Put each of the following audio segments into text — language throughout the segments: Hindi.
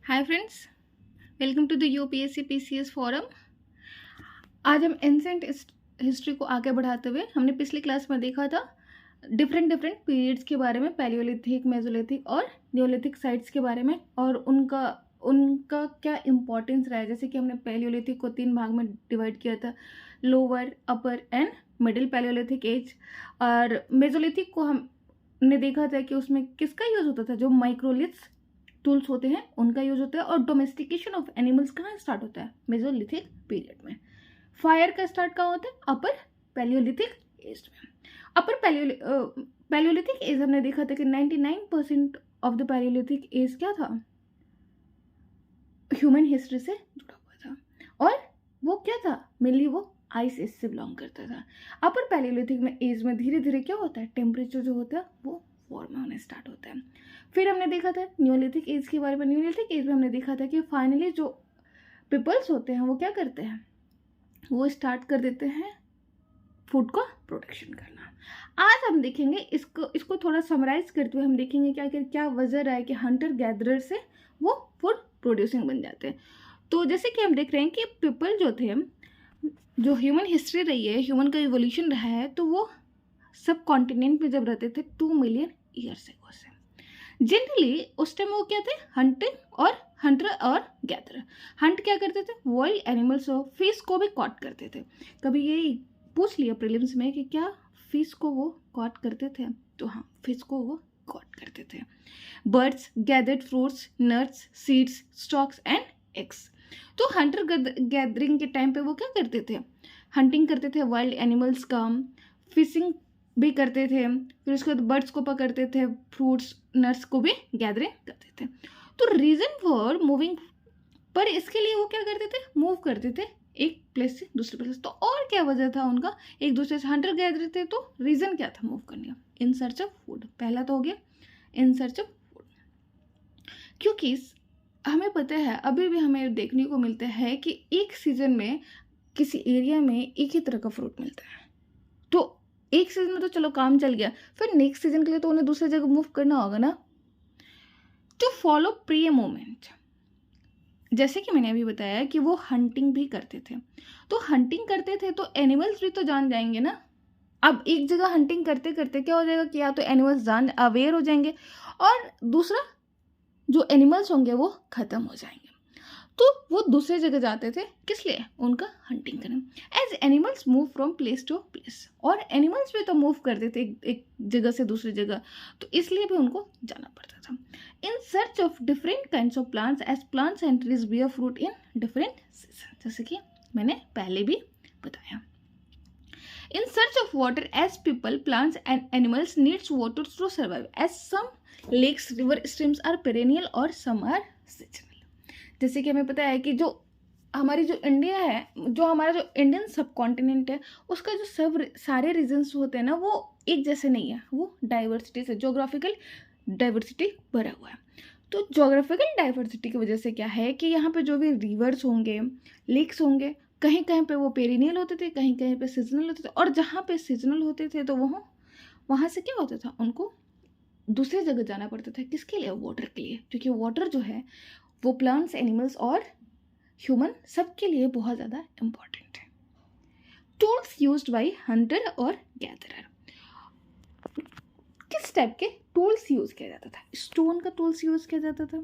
Hi friends, welcome to the UPSC PCS forum. आज हम एंसेंट हिस्ट्री को आगे बढ़ाते हुए हमने पिछली क्लास में देखा था डिफरेंट पीरियड्स के बारे में, पैलियोलिथिक, मेसोलिथिक और नियोलिथिक साइट्स के बारे में, और उनका क्या इम्पोर्टेंस रहा है। जैसे कि हमने पैलियोलिथिक को 3 भाग में डिवाइड किया था, lower, upper and middle paleolithic age. और मेसोलिथिक को हमने देखा था कि उसमें किसका यूज़ होता था, जो माइक्रोलिथ्स टूल्स होते हैं उनका यूज होता है। और डोमेस्टिकेशन ऑफ एनिमल्स कहाँ स्टार्ट होता है? मेसोलिथिक पीरियड में। फायर का स्टार्ट कहाँ होता है? अपर पैलियोलिथिक एज में। अपर पैलियोलिथिक एज हमने देखा था कि 99% ऑफ द पैलियोलिथिक एज क्या था? ह्यूमन हिस्ट्री से जुड़ा हुआ था। और वो क्या था? मेनली वो आइस एज से बिलोंग करता था। अपर पैलियोलिथिक में एज में धीरे धीरे क्या होता है? टेम्परेचर जो होता है वो वार्म होने स्टार्ट होता है। फिर हमने देखा था न्यूलिथिक एज के बारे में। न्यूलिथिक एज में हमने देखा था कि फाइनली जो पीपल्स होते हैं वो क्या करते हैं? वो स्टार्ट कर देते हैं फूड का प्रोडक्शन करना। आज हम देखेंगे इसको थोड़ा समराइज करते हुए हम देखेंगे क्या वजह रहा है कि हंटर गैदरर से वो फूड प्रोड्यूसिंग बन जाते हैं। तो जैसे कि हम देख रहे हैं कि पीपल जो थे, जो ह्यूमन हिस्ट्री रही है, ह्यूमन का इवोल्यूशन रहा है, तो वो सब कॉन्टिनेंट में जब रहते थे 2 मिलियन ईयर्स एगो से। जनरली उस टाइम वो क्या थे? हंटर और गैदरर। हंट क्या करते थे? वाइल्ड एनिमल्स और फिश को भी कॉट करते थे। कभी ये पूछ लिया प्रीलिम्स में कि क्या फिश को वो कॉट करते थे? तो हाँ, फिश को वो कॉट करते थे। Birds gathered fruits, nuts, seeds, stocks and eggs. तो हंटर गैदरिंग के टाइम पे वो क्या करते थे? हंटिंग करते थे वाइल्ड एनिमल्स का, फिशिंग भी करते थे, फिर उसके बाद बर्ड्स को पकड़ते थे, फ्रूट्स नट्स को भी गैदरिंग करते थे। तो रीजन फॉर मूविंग, पर इसके लिए वो क्या करते थे? मूव करते थे एक प्लेस से दूसरे प्लेस। तो और क्या वजह था उनका? एक दूसरे से हंटर गैदर थे, तो रीजन क्या था मूव करने का? इन सर्च ऑफ फूड। पहला तो हो गया इन सर्च ऑफ फूड, क्योंकि हमें पता है, अभी भी हमें देखने को मिलता है कि एक सीजन में किसी एरिया में एक ही तरह का फ्रूट मिलता है। तो एक सीजन में तो चलो काम चल गया, फिर नेक्स्ट सीजन के लिए तो उन्हें दूसरी जगह मूव करना होगा ना। टू फॉलो प्री मोमेंट, जैसे कि मैंने अभी बताया कि वो हंटिंग भी करते थे। तो हंटिंग करते थे तो एनिमल्स भी तो जान जाएंगे ना। अब एक जगह हंटिंग करते करते क्या हो जाएगा कि या तो एनिमल्स जान अवेयर हो जाएंगे, और दूसरा जो एनिमल्स होंगे वो खत्म हो जाएंगे। तो वो दूसरे जगह जाते थे, किस लिए? उनका हंटिंग करने। As animals move from place to place, और एनिमल्स भी तो मूव करते थे एक जगह से दूसरी जगह, तो इसलिए भी उनको जाना पड़ता था। In search of different kinds of plants, as plants and trees bear fruit in different season, जैसे कि मैंने पहले भी बताया। In search of water, as people, plants and animals needs water to survive, as some lakes, river, streams are perennial और सम आर सीजनल। जैसे कि हमें पता है कि जो हमारी जो इंडिया है, जो हमारा जो इंडियन सब कॉन्टिनेंट है, उसका जो सारे रीजन्स होते हैं ना, वो एक जैसे नहीं है, वो डाइवर्सिटी से, जोग्राफिकल डाइवर्सिटी भरा हुआ है। तो जोग्राफिकल डाइवर्सिटी की वजह से क्या है कि यहाँ पे जो भी रिवर्स होंगे, लेक्स होंगे, कहीं कहीं पे वो पेरिनियल होते थे, कहीं कहीं पे सीजनल होते थे। और जहाँ पे सीजनल होते थे तो वहाँ से क्या होता था? उनको दूसरी जगह जाना पड़ता था। किसके लिए? वाटर के लिए, क्योंकि वाटर जो है वो प्लांट्स, एनिमल्स और ह्यूमन सबके लिए बहुत ज़्यादा इम्पॉर्टेंट है। टूल्स यूज्ड बाय हंटर और गैदरर, किस टाइप के टूल्स यूज किया जाता था? स्टोन का टूल्स यूज किया जाता था,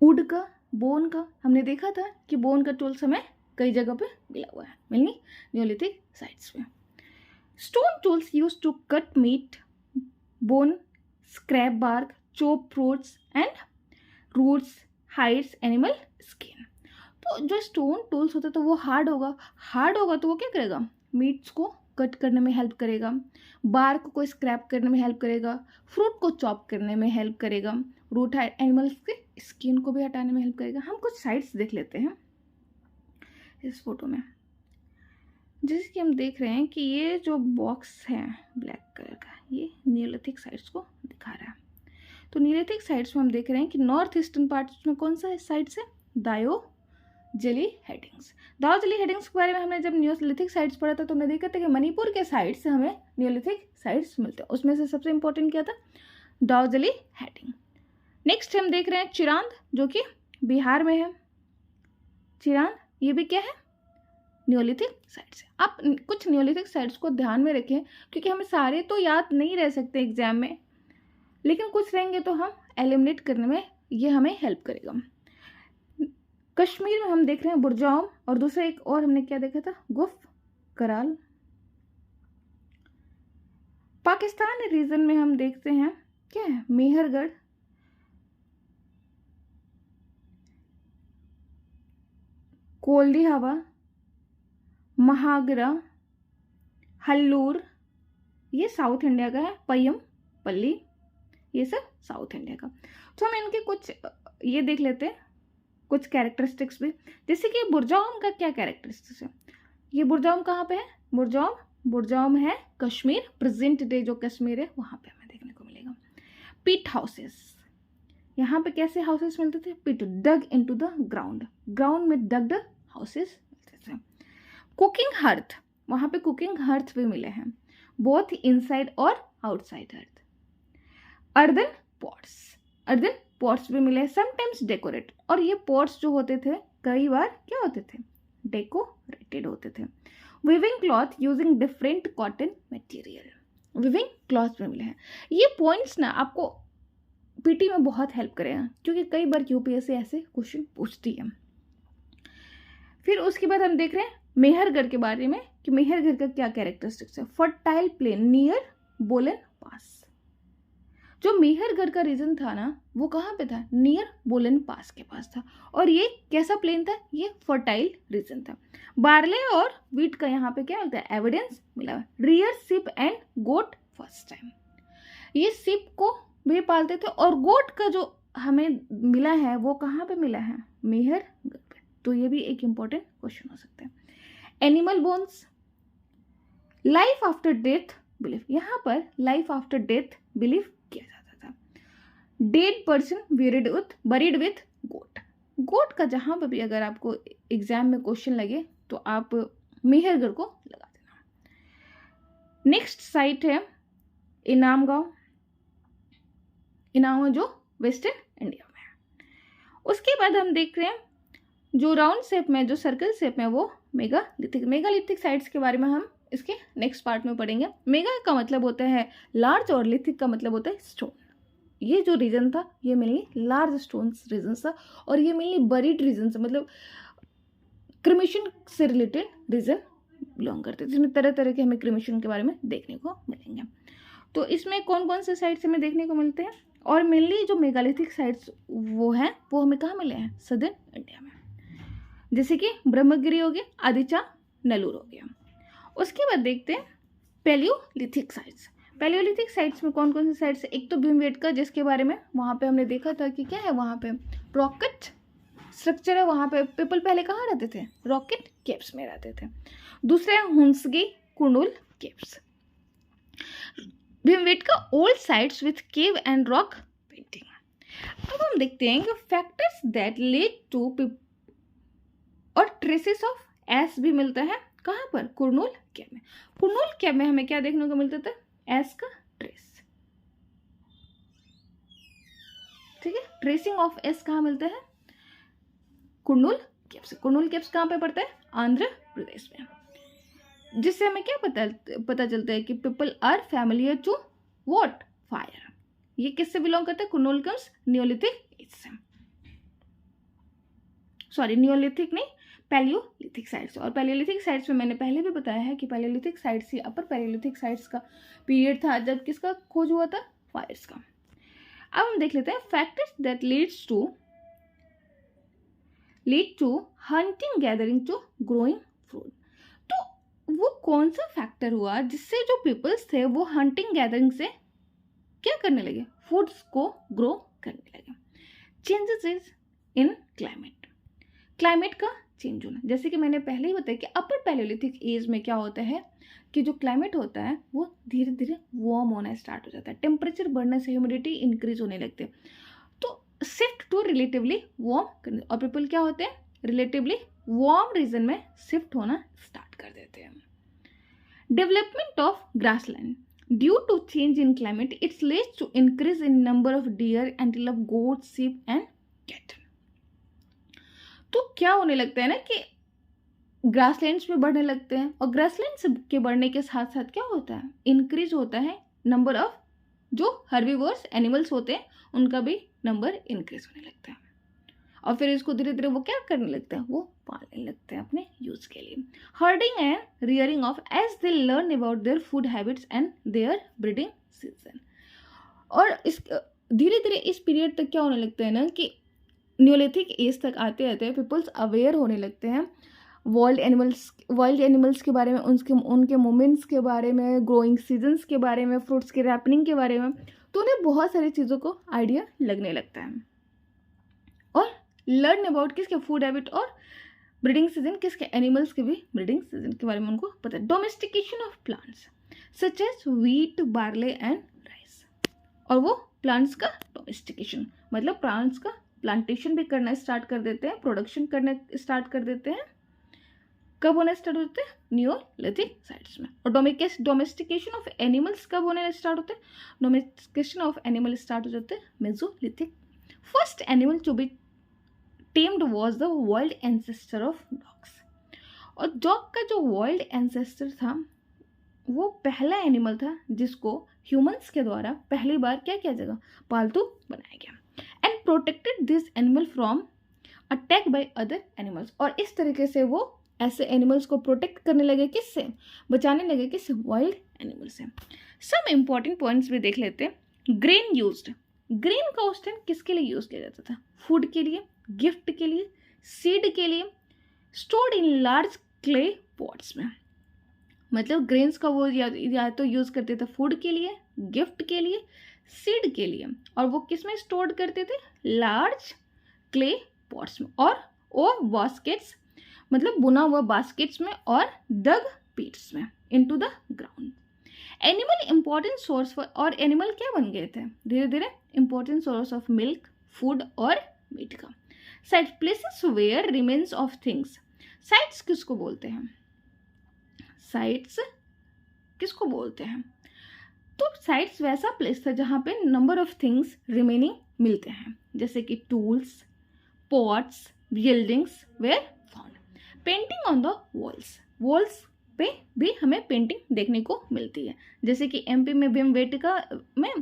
वुड का, बोन का। हमने देखा था कि बोन का टूल्स हमें कई जगह पे मिला हुआ है, मिलनी न्यूलिथिक साइट्स में। Stone tools use to cut meat, bone, scrap bark, chop fruits and roots, hides, animal skin. तो जो स्टोन टूल्स होते तो वो हार्ड होगा तो वो क्या करेगा? मीट्स को कट करने में हेल्प करेगा, बार्क को स्क्रैप करने में हेल्प करेगा, फ्रूट को चॉप करने में हेल्प करेगा, रूट, हाइड, एनिमल्स के स्किन को भी हटाने में हेल्प करेगा। हम कुछ साइट्स देख लेते हैं इस फोटो में। जैसे कि हम देख रहे हैं कि ये जो बॉक्स है ब्लैक कलर का, ये नियोलिथिक साइट्स को दिखा रहा है। तो नियोलिथिक साइट्स में हम देख रहे हैं कि नॉर्थ ईस्टर्न पार्ट में कौन सा साइट्स है? दायोजली हेडिंग्स। दायोजली हेडिंग्स के बारे में हमने जब नियोलिथिक साइट्स पढ़ा था तो हमने देखा था कि मणिपुर के साइड से हमें नियोलिथिक साइट्स मिलते हैं। उसमें से सबसे इंपॉर्टेंट क्या था? दायोजली हेडिंग। नेक्स्ट हम देख रहे हैं चिरांद, जो कि बिहार में है। चिरांद ये भी क्या है, नियोलिथिक साइट्स है। आप कुछ नियोलिथिक साइट्स को ध्यान में रखें, क्योंकि हमें सारे तो याद नहीं रह सकते एग्जाम में, लेकिन कुछ रहेंगे तो हम एलिमिनेट करने में ये हमें हेल्प करेगा। कश्मीर में हम देख रहे हैं बुरजाम, और दूसरा एक और हमने क्या देखा था, गुफ कराल। पाकिस्तान रीजन में हम देखते हैं क्या है, मेहरगढ़, कोल्डी हवा, महागरा, हल्लूर, ये साउथ इंडिया का है। पय्यम पल्ली, ये सब साउथ इंडिया का। तो हम इनके कुछ ये देख लेते हैं, कुछ कैरेक्टरिस्टिक्स भी, जैसे कि बुरजाम का क्या कैरेक्टरिस्टिक्स है। ये बुरजाम कहाँ पे है, बुरजाम है कश्मीर, प्रेजेंट डे जो कश्मीर है वहाँ पे हमें देखने को मिलेगा। पिट हाउसेस, यहाँ पे कैसे हाउसेस मिलते थे, पिट, डग इनटू द ग्राउंड, ग्राउंड में डग्ड हाउसेस मिलते थे। कुकिंग हर्थ, वहाँ पे कुकिंग हर्थ भी मिले हैं, बोथ इनसाइड और आउटसाइड हर्थ। अर्दन पॉट्स भी मिले, समटाइम्स डेकोरेट, और ये पॉट्स जो होते थे कई बार क्या होते थे, डेकोरेटेड होते थे। Viewing cloth using different cotton material, viewing cloth भी मिले हैं। ये पॉइंट्स ना आपको पीटी में बहुत हेल्प करेगा, क्योंकि कई बार यूपीएससी ऐसे क्वेश्चन पूछती है। फिर उसके बाद हम देख रहे हैं मेहरगढ़ के बारे में, कि मेहरगढ़ का क्या कैरेक्टरिस्टिक्स है। फर्टाइल प्लेन नियर बोलन पास, जो मेहरगढ़ का रीजन था ना वो कहाँ पे था, नियर बोलन पास के पास था, और ये कैसा प्लेन था, ये फर्टाइल रीजन था। बार्ले और वीट का यहाँ पे क्या होता है, एविडेंस मिला। Rear sheep and goat first time, ये शिप को भी पालते थे, और गोट का जो हमें मिला है वो कहाँ पे मिला है, मेहरगढ़ पे। तो ये भी एक इंपॉर्टेंट क्वेश्चन हो सकता है। Animal bones, life after death belief, यहाँ पर लाइफ आफ्टर डेथ बिलीफ किया जाता था। डेड पर्सन बरीड विथ गोट, गोट का जहाँ पर भी अगर आपको एग्जाम में क्वेश्चन लगे तो आप मेहरगढ़ को लगा देना। नेक्स्ट साइट है इनामगांव जो वेस्टर्न इंडिया में है। उसके बाद हम देख रहे हैं जो राउंड शेप में, जो सर्कल शेप में, वो मेगालिथिक साइट्स के बारे में हम इसके नेक्स्ट पार्ट में पढ़ेंगे। मेगा का मतलब होता है लार्ज, और लिथिक का मतलब होता है स्टोन। ये जो रीजन था ये मेनली लार्ज स्टोन्स रीजन था, और ये मेनली बरीड रीजन से, मतलब क्रिमेशन से रिलेटेड रीजन बिलोंग करते हैं, जिसमें तरह तरह के हमें क्रिमेशन के बारे में देखने को मिलेंगे। तो इसमें कौन कौन से साइट्स हमें देखने को मिलते हैं, और मेनली जो मेगालिथिक साइट्स वो हैं वो हमें कहाँ मिले हैं, सदर्न इंडिया में, जैसे कि ब्रह्मगिरी हो गया, आदिचा, नलूर हो गया। उसके बाद देखते हैं पैलियोलिथिक साइट्स। पैलियोलिथिक साइट्स में कौन कौन से साइट्स है, एक तो भीमबेटका, जिसके बारे में वहाँ पे हमने देखा था कि क्या है, वहाँ पे रॉकेट स्ट्रक्चर है, वहाँ पे पीपल पहले कहाँ रहते थे, रॉकेट केव्स में रहते थे। दूसरे हैं Hunsgi Kurnool caves. Bhimbetka old sites with cave and rock painting. अब हम देखते हैं कि फैक्टर्स दैट लीड टू, और ट्रेसेस ऑफ एस भी मिलता है कहाँ पर, कुर्नूल केव में। कुर्नूल केव में हमें क्या देखने को मिलता था, एस का ट्रेस, ठीक है। ट्रेसिंग ऑफ एस कहाँ मिलता है, कुर्नूल केव से। कुर्नूल केव्स कहाँ पे पड़ता है, आंध्र प्रदेश में। जिससे हमें क्या पता चलता है कि people are familiar to what, fire. ये किससे बिलोंग करता है, कुर्नूल केव्स नियोलिथिक एज से, सॉरी नियोलिथिक नहीं, पैलियोलिथिक साइट्स। और पैलियोलिथिक साइट्स में मैंने पहले भी बताया है कि पैलियोलिथिक साइट्स ही अपर पैलियोलिथिक साइट्स का पीरियड था जब किसका खोज हुआ था, फायर्स का। अब हम देख लेते हैं factors that lead to hunting gathering to growing food. तो वो कौन सा फैक्टर हुआ जिससे जो पीपल्स थे वो हंटिंग गैदरिंग से क्या करने लगे, फूड्स को ग्रो करने लगे। चेंजेस इन क्लाइमेट का चेंज होना, जैसे कि मैंने पहले ही बताया कि अपर पैलियोलिथिक एज में क्या होता है कि जो क्लाइमेट होता है वो धीरे धीरे वार्म होना स्टार्ट हो जाता है, टेम्परेचर बढ़ने से ह्यूमिडिटी इंक्रीज होने लगते हैं, तो शिफ्ट टू रिलेटिवली वार्म करने, और पीपल क्या होते हैं, रिलेटिवली वार्म रीजन में शिफ्ट होना स्टार्ट कर देते हैं। Development of grassland, due to change in climate it's leads to increase in number of deer, antelope, goat, sheep and cat. तो क्या होने लगता है ना कि ग्रासलैंड्स में बढ़ने लगते हैं, और ग्रासलैंड्स के बढ़ने के साथ साथ क्या होता है, इंक्रीज होता है नंबर ऑफ जो हर्बीवोर्स एनिमल्स होते हैं उनका भी नंबर इंक्रीज होने लगता है, और फिर इसको धीरे धीरे वो क्या करने लगते हैं, वो पालने लगते हैं अपने यूज के लिए। Herding and rearing of as they learn about their food habits and their breeding season. और इस धीरे धीरे इस पीरियड तक क्या होने लगता है ना कि न्यूलिथिक एज तक आते आते पीपल्स अवेयर होने लगते हैं वाइल्ड एनिमल्स के बारे में, उनके मूवमेंट्स के बारे में, ग्रोइंग सीजन्स के बारे में, फ्रूट्स के रैपनिंग के बारे में। तो उन्हें बहुत सारी चीज़ों को आइडिया लगने लगता है, और लर्न अबाउट किसके फूड हैबिट और ब्रीडिंग सीजन, किसके एनिमल्स के भी ब्रीडिंग सीजन के बारे में उनको पता है। Domestication of plants such as wheat, barley and rice, और वो प्लांट्स का डोमेस्टिकेशन मतलब प्लांट्स का प्लांटेशन भी करना स्टार्ट कर देते हैं, प्रोडक्शन करना स्टार्ट कर देते हैं। कब होना स्टार्ट होते हैं, न्यूलिथिक साइट्स में। और डोमेस्टिकेशन ऑफ एनिमल्स कब होने स्टार्ट होते हैं, डोमेस्टिकेशन ऑफ एनिमल स्टार्ट हो जाते हैं mesolithic. First animal to be tamed was the wild ancestor of dogs, और डॉग का जो वाइल्ड एंसेस्टर था वो पहला एनिमल था जिसको ह्यूमंस के द्वारा पहली बार क्या किया जाएगा, पालतू बनाया गया, and protected this animal from attack by other animals. और इस तरीके से वो ऐसे एनिमल्स को प्रोटेक्ट करने लगे, किससे, बचाने लगे, किससे, वाइल्ड एनिमल से। सम इम्पॉर्टेंट पॉइंट्स भी देख लेते हैं। ग्रेन यूज्ड, ग्रेन का उस टाइम किसके लिए यूज किया जाता था, फूड के लिए, गिफ्ट के लिए, सीड के लिए, stored in large clay pots में। मतलब ग्रेन्स का वो या तो यूज करते थे फूड के लिए, गिफ्ट के लिए, सीड के लिए, और वो किस में स्टोर करते थे, लार्ज क्ले पॉट्स में, और वो बास्केट्स मतलब बुना हुआ बास्केट्स में, और डग पिट्स में into the ground. Animal important source for, और एनिमल क्या बन गए थे धीरे धीरे, important source of milk, food और मीट का। Site, places where remains of things, sites किसको बोलते हैं, साइट्स किसको बोलते हैं, तो साइट्स वैसा प्लेस था जहाँ पे नंबर ऑफ थिंग्स रिमेनिंग मिलते हैं, जैसे कि tools, pots, buildings were found. Painting on the walls, walls पे भी हमें पेंटिंग देखने को मिलती है, जैसे कि एमपी में भीमबेटका में,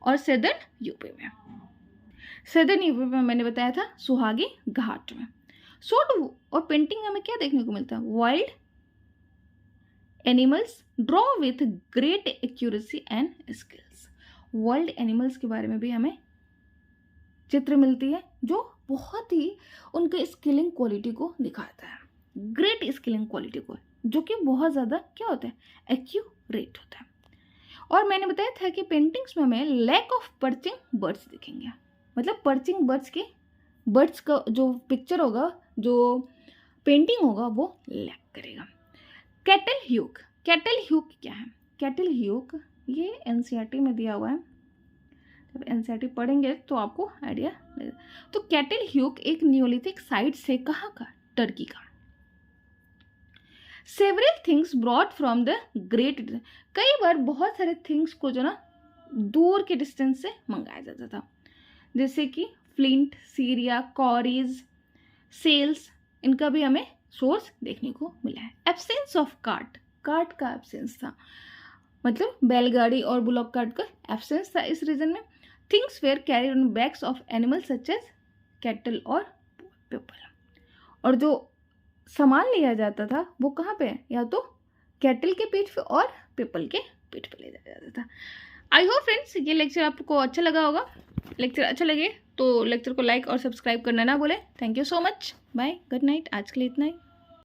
और सदर्न यूपी में। सदर्न यूपी में मैंने बताया था सुहागी घाट में। शॉर्ट और पेंटिंग हमें क्या देखने को मिलता है, wild animals draw with great accuracy and skills. Wild animals के बारे में भी हमें चित्र मिलती है जो बहुत ही उनके स्किलिंग क्वालिटी को दिखाता है, ग्रेट स्किलिंग क्वालिटी को, जो कि बहुत ज़्यादा क्या होता है, एक्यूरेट होता है। और मैंने बताया था कि पेंटिंग्स में हमें लैक ऑफ पर्चिंग बर्ड्स दिखेंगे, मतलब पर्चिंग बर्ड्स का जो पिक्चर होगा, जो पेंटिंग होगा वो लैक करेगा। कैटल ह्यूक, कैटल ह्यूक क्या है, कैटल ह्यूक ये एनसीईआरटी में दिया हुआ है, जब एनसीईआरटी पढ़ेंगे तो आपको आइडिया लगेगा। तो कैटल ह्यूक एक न्यूलिथिक साइट से, कहाँ का, टर्की का। Several things brought from the great, कई बार बहुत सारे थिंग्स को जो ना दूर के डिस्टेंस से मंगाया जाता था, जैसे कि फ्लिंट, सीरिया, कॉरीज, सेल्स, इनका भी हमें सोर्स देखने को मिला है। एब्सेंस ऑफ कार्ट, कार्ट का एब्सेंस था, मतलब बैलगाड़ी और बुलॉक कार्ट का एब्सेंस था इस रीजन में। Things were carried on backs of animal such as cattle और पीपल, और जो सामान लिया जाता था वो कहाँ पे, या तो कैटल के पीठ पे और पीपल के पीठ पे ले जाया जाता था। आई होप फ्रेंड्स ये लेक्चर आपको अच्छा लगा होगा। लेक्चर अच्छा लगे तो लेक्चर को लाइक और सब्सक्राइब करना ना भूलें। Thank you so much, bye, good night, आज के लिए इतना ही।